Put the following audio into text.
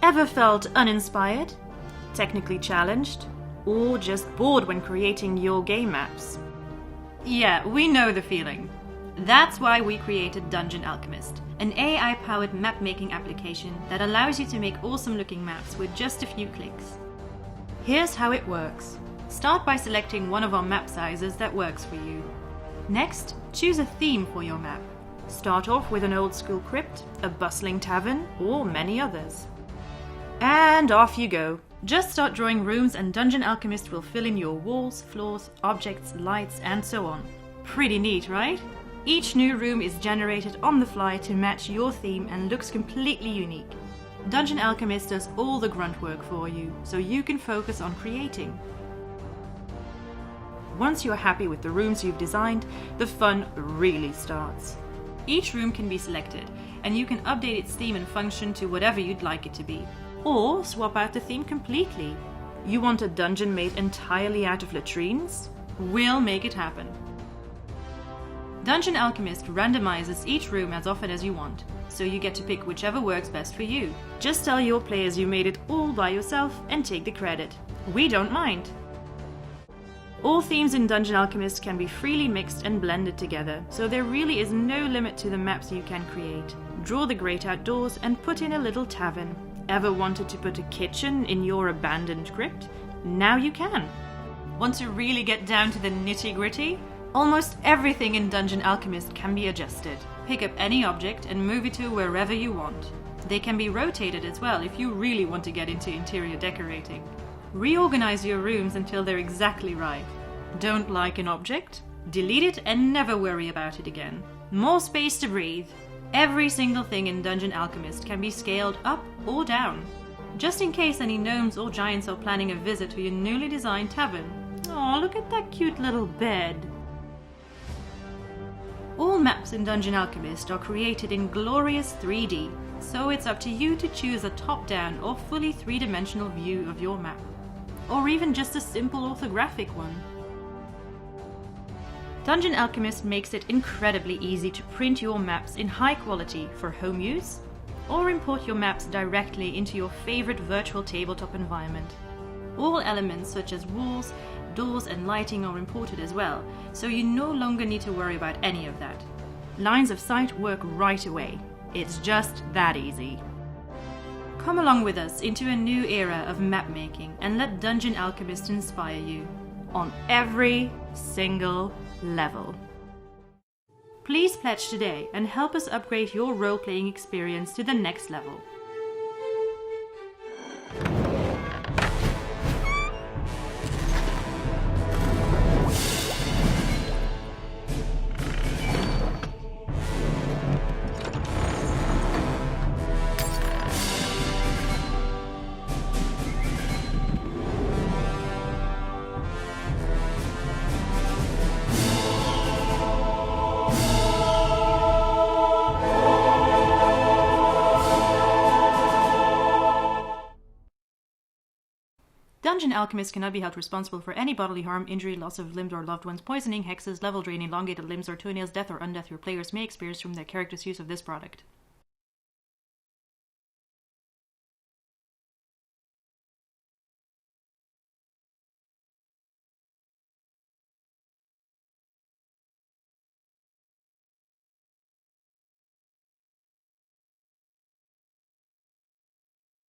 Ever felt uninspired, technically challenged, or just bored when creating your game maps? Yeah, we know the feeling. That's why we created Dungeon Alchemist, an AI-powered map-making application that allows you to make awesome-looking maps with just a few clicks. Here's how it works. Start by selecting one of our map sizes that works for you. Next, choose a theme for your map. Start off with an old-school crypt, a bustling tavern, or many others. And off you go. Just start drawing rooms and Dungeon Alchemist will fill in your walls, floors, objects, lights, and so on. Pretty neat, right? Each new room is generated on the fly to match your theme and looks completely unique. Dungeon Alchemist does all the grunt work for you, so you can focus on creating. Once you're happy with the rooms you've designed, the fun really starts. Each room can be selected, and you can update its theme and function to whatever you'd like it to be. Or swap out the theme completely. You want a dungeon made entirely out of latrines? We'll make it happen. Dungeon Alchemist randomizes each room as often as you want, so you get to pick whichever works best for you. Just tell your players you made it all by yourself and take the credit. We don't mind. All themes in Dungeon Alchemist can be freely mixed and blended together, so there really is no limit to the maps you can create. Draw the great outdoors and put in a little tavern. Ever wanted to put a kitchen in your abandoned crypt? Now you can. Want to really get down to the nitty-gritty? Almost everything in Dungeon Alchemist can be adjusted. Pick up any object and move it to wherever you want. They can be rotated as well if you really want to get into interior decorating. Reorganize your rooms until they're exactly right. Don't like an object? Delete it and never worry about it again. More space to breathe. Every single thing in Dungeon Alchemist can be scaled up or down. Just in case any gnomes or giants are planning a visit to your newly designed tavern. Aw, look at that cute little bed. All maps in Dungeon Alchemist are created in glorious 3D, so it's up to you to choose a top-down or fully three-dimensional view of your map. Or even just a simple orthographic one. Dungeon Alchemist makes it incredibly easy to print your maps in high quality for home use, or import your maps directly into your favorite virtual tabletop environment. All elements such as walls, doors and lighting are imported as well, so you no longer need to worry about any of that. Lines of sight work right away. It's just that easy. Come along with us into a new era of map making and let Dungeon Alchemist inspire you on every single level. Please pledge today and help us upgrade your role-playing experience to the next level. Dungeon Alchemist cannot be held responsible for any bodily harm, injury, loss of limbs or loved ones, poisoning, hexes, level drain, elongated limbs or toenails, death or undeath your players may experience from their character's use of this product.